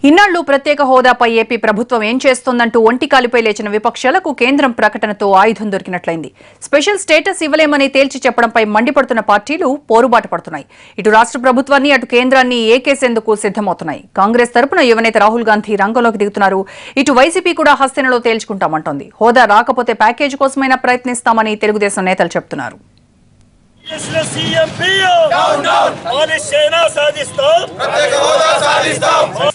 ఇన్నాళ్లు ప్రత్యేక హోదాపై ఏపీ ప్రభుత్వం ఏం చేస్తోందంటూ ఒంటికాలిపై లేచిన విపక్షాలకు కేంద్రం ప్రకటనతో ఆయుధం దొరికినట్లయింది. స్పెషల్ స్టేటస్ ఇవ్వలేమని తేల్చి చెప్పడంపై మండిపడుతున్న పార్టీలు పోరుబాటు పడుతున్నాయి. ఇటు రాష్ట్ర ప్రభుత్వాన్ని అటు కేంద్రాన్ని ఏకేసేందుకు సిద్దమవుతున్నాయి. కాంగ్రెస్ తరపున యువనేత రాహుల్ గాంధీ రంగంలోకి దిగుతున్నారు. ఇటు వైసీపీ కూడా హస్తెనలో తేల్చుకుంటామంటోంది. హోదా రాకపోతే ప్యాకేజీ కోసమైనా ప్రయత్నిస్తామని తెలుగుదేశం నేతలు చెబుతున్నారు.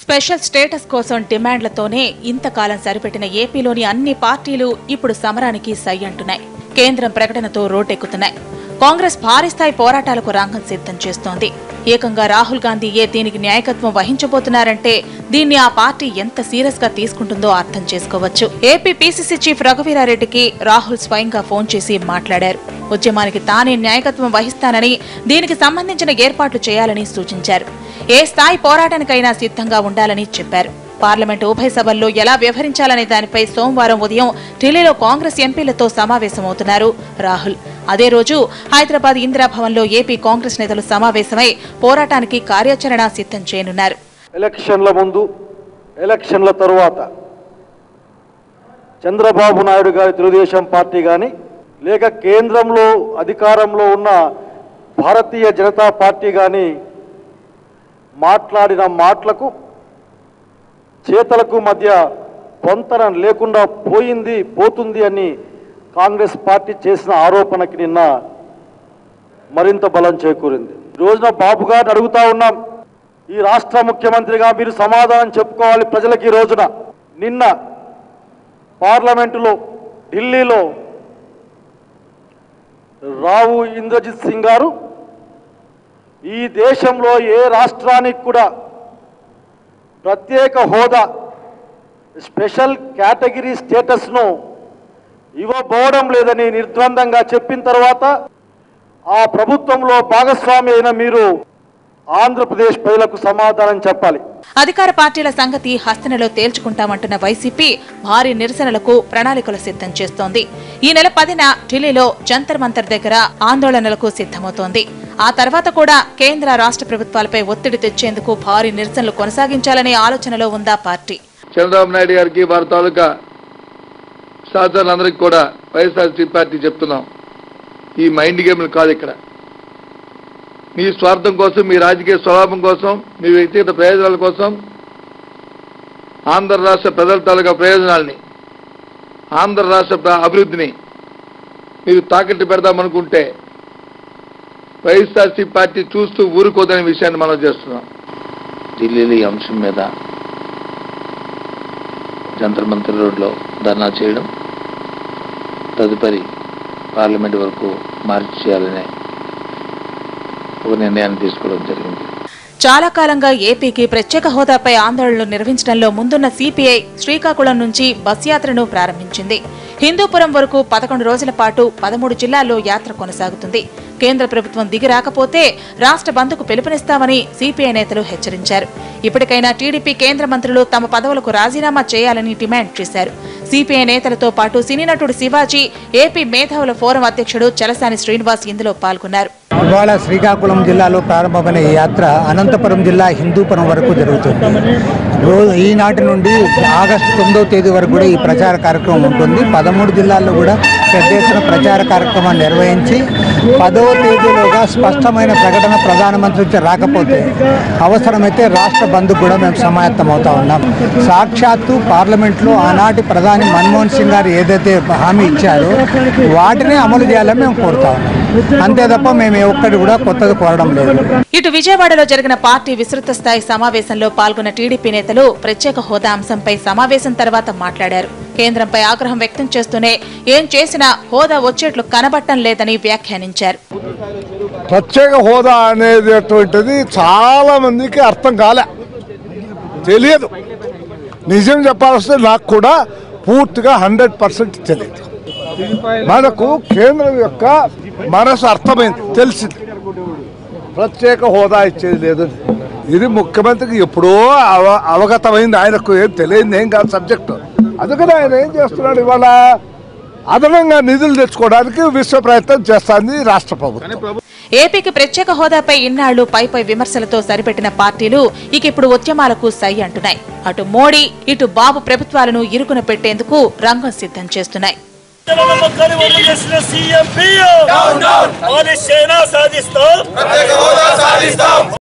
స్పెషల్ స్టేటస్ కోసం డిమాండ్లతోనే ఇంతకాలం సరిపెట్టిన ఏపీలోని అన్ని పార్టీలు ఇప్పుడు సమరానికి సై అంటున్నాయి. కేంద్రం ప్రకటనతో రోడ్డెక్కుతున్నాయి. కాంగ్రెస్ భారీ స్థాయి పోరాటాలకు రంగం సిద్ధం చేస్తోంది. ఏకంగా రాహుల్ గాంధీయే దీనికి న్యాయకత్వం వహించబోతున్నారంటే దీన్ని ఆ పార్టీ ఎంత సీరియస్ గా తీసుకుంటుందో అర్థం చేసుకోవచ్చు. ఏపీ పీసీసీ చీఫ్ రఘువీరారెడ్డికి రాహుల్ స్వయంగా ఫోన్ చేసి మాట్లాడారు. ఉద్యమానికి తానే న్యాయకత్వం వహిస్తానని, దీనికి సంబంధించిన ఏర్పాట్లు చేయాలని సూచించారు. ఏ స్థాయి పోరాటానికైనా సిద్ధంగా ఉండాలని చెప్పారు. పార్లమెంటు ఉభయ సభల్లో ఎలా వ్యవహరించాలనే దానిపై సోమవారం ఉదయం ఢిల్లీలో కాంగ్రెస్ ఎంపీలతో సమావేశమవుతున్నారు రాహుల్. అదే రోజు హైదరాబాద్ ఇందిరాభవన్లో ఏపీ కాంగ్రెస్ నేతలు సమావేశమై పోరాటానికి కార్యాచరణ సిద్ధం చేయనున్నారు. ఎలక్షన్ల ముందు, ఎలక్షన్ల తరువాత చంద్రబాబు నాయుడు గారి తెలుగుదేశం పార్టీ కానీ లేక కేంద్రంలో అధికారంలో ఉన్న భారతీయ జనతా పార్టీ కానీ మాట్లాడిన మాటలకు చేతలకు మధ్య పొంతన లేకుండా పోతుంది అని కాంగ్రెస్ పార్టీ చేసిన ఆరోపణకి నిన్న మరింత బలం చేకూరింది. రోజున బాబు గారిని అడుగుతా ఉన్నాం, ఈ రాష్ట్ర ముఖ్యమంత్రిగా మీరు సమాధానం చెప్పుకోవాలి ప్రజలకి. ఈ రోజున నిన్న పార్లమెంటులో ఢిల్లీలో రావు ఇంద్రజిత్ సింగ్ గారు ఈ దేశంలో ఏ రాష్ట్రానికి కూడా ప్రత్యేక హోదా, స్పెషల్ కేటగిరీ స్టేటస్ను ఇవ్వబోవడం లేదని నిర్ద్వందంగా చెప్పిన తర్వాత ఆ ప్రభుత్వంలో భాగస్వామి అయిన మీరు ఆంధ్రప్రదేశ్ ప్రజలకు సమాధానం చెప్పాలి. అధికార పార్టీల సంగతి హస్తనలో తేల్చుకుంటామంటున్న వైసీపీ భారీ నిరసనలకు ప్రణాళికలు సిద్ధం చేస్తోంది. ఈ నెల 10న ఢిల్లీలో జంతర్ మంతర్ దగ్గర ఆందోళనలకు సిద్ధమవుతోంది. ఆ తర్వాత కూడా కేంద్ర రాష్ట్ర ప్రభుత్వాలపై ఒత్తిడి తెచ్చేందుకు భారీ నిరసనలు కొనసాగించాలనే ఆలోచనలో ఉందా పార్టీ. చంద్రబాబు నాయుడు గారికి వారి తాలూకా సహచరులందరికీ కూడా వైఎస్ఆర్సీపీ పార్టీ చెప్తున్నాం, ఈ మైండ్ గేమ్లు కాదు. ఇక్కడ మీ స్వార్థం కోసం, మీ రాజకీయ స్వలాభం కోసం, మీ వ్యక్తిగత ప్రయోజనాల కోసం ఆంధ్ర రాష్ట్ర ప్రజల తాలూకా ప్రయోజనాల్ని, ఆంధ్ర రాష్ట్ర అభివృద్ధిని మీరు తాకట్టు పెడదామనుకుంటే వైఎస్ఆర్సీపీ పార్టీ చూస్తూ ఊరుకోదనే విషయాన్ని మనం చేస్తున్నాం. ఢిల్లీలో ఈ అంశం మీద జంతర్ మంతర్ రోడ్లో ధర్నా చేయడం, తదుపరి పార్లమెంట్ వరకు మార్చి చేయాలనే ఒక నిర్ణయాన్ని తీసుకోవడం జరిగింది. చాలా కాలంగా ఏపీకి ప్రత్యేక హోదాపై ఆందోళనలు నిర్వహించడంలో ముందున్న సిపిఐ శ్రీకాకుళం నుంచి బస్ యాత్రను ప్రారంభించింది. హిందూపురం వరకు 11 రోజుల పాటు 13 జిల్లాల్లో యాత్ర కొనసాగుతుంది. కేంద్ర ప్రభుత్వం దిగి రాకపోతే రాష్ట్ర బంద్కు పిలుపునిస్తామని సిపిఐ నేతలు హెచ్చరించారు. ఇప్పటికైనా టీడీపీ కేంద్ర మంత్రులు తమ పదవులకు రాజీనామా చేయాలని డిమాండ్ చేశారు. సిపిఐ నేతలతో పాటు సినీ నటుడు శివాజీ, ఏపీ మేధావుల ఫోరం అధ్యక్షుడు చలసాని శ్రీనివాస్ ఇందులో పాల్గొన్నారు. ఇవాళ శ్రీకాకుళం జిల్లాలో ప్రారంభమైన ఈ యాత్ర అనంతపురం జిల్లా హిందూపురం వరకు జరుగుతుంది. ఈనాటి నుండి ఆగస్టు 9వ తేదీ వరకు కూడా ఈ ప్రచార కార్యక్రమం ఉంటుంది. 13 జిల్లాల్లో కూడా పెద్ద ఎత్తున ప్రచార కార్యక్రమాన్ని నిర్వహించి 10వ తేదీలోగా స్పష్టమైన ప్రకటన ప్రధానమంత్రి నుంచి రాకపోతే అవసరమైతే రాష్ట్ర బంద్కు కూడా మేము సమాయత్తం అవుతా ఉన్నాం. సాక్షాత్తు పార్లమెంట్లో ఆనాటి ప్రధాని మన్మోహన్ సింగ్ గారు ఏదైతే హామీ ఇచ్చారో వాటిని అమలు చేయాలని మేము కోరుతా ఉన్నాం. అంతే తప్ప మేము ఒక్కటి కూడా కొత్తది కోరడం లేదు. ఇటు విజయవాడలో జరిగిన పార్టీ విస్తృత స్థాయి సమావేశంలో పాల్గొన్న టీడీపీ నేతలు ప్రత్యేక హోదా అంశంపై సమావేశం తర్వాత మాట్లాడారు. కేంద్రంపై ఆగ్రహం వ్యక్తం చేస్తూనే ఏం చేసినా హోదా వచ్చేట్లు కనబట్టం లేదని వ్యాఖ్యానించారు. ప్రత్యేక హోదా అనేటటువంటిది చాలా మందికి అర్థం కాలే, తెలియదు. నిజం చెప్పాల్సి నాకు కూడా పూర్తిగా 100% తెలియదు. మనకు కేంద్రం యొక్క మనసు అర్థమైంది, తెలిసింది. ప్రత్యేక హోదా ఇచ్చేది లేదు, ఇది ముఖ్యమంత్రికి ఎప్పుడో అవగతమైంది. ఆయనకు ఏం తెలియదు, ఏం కాదు సబ్జెక్టు. అందుకని ఆయన ఏం చేస్తున్నాడు, ఇవాళ అదనంగా నిధులు తెచ్చుకోవడానికి విశ్వ ప్రయత్నం చేస్తుంది రాష్ట్ర ప్రభుత్వం. ఏపీకి ప్రత్యేక హోదాపై ఇన్నాళ్లు పై విమర్శలతో సరిపెట్టిన పార్టీలు ఇక ఇప్పుడు ఉద్యమాలకు సై అంటున్నాయి. అటు మోడీ ఇటు బాబు ప్రభుత్వాలను ఇరుకున పెట్టేందుకు రంగం సిద్ధం చేస్తున్నాయి.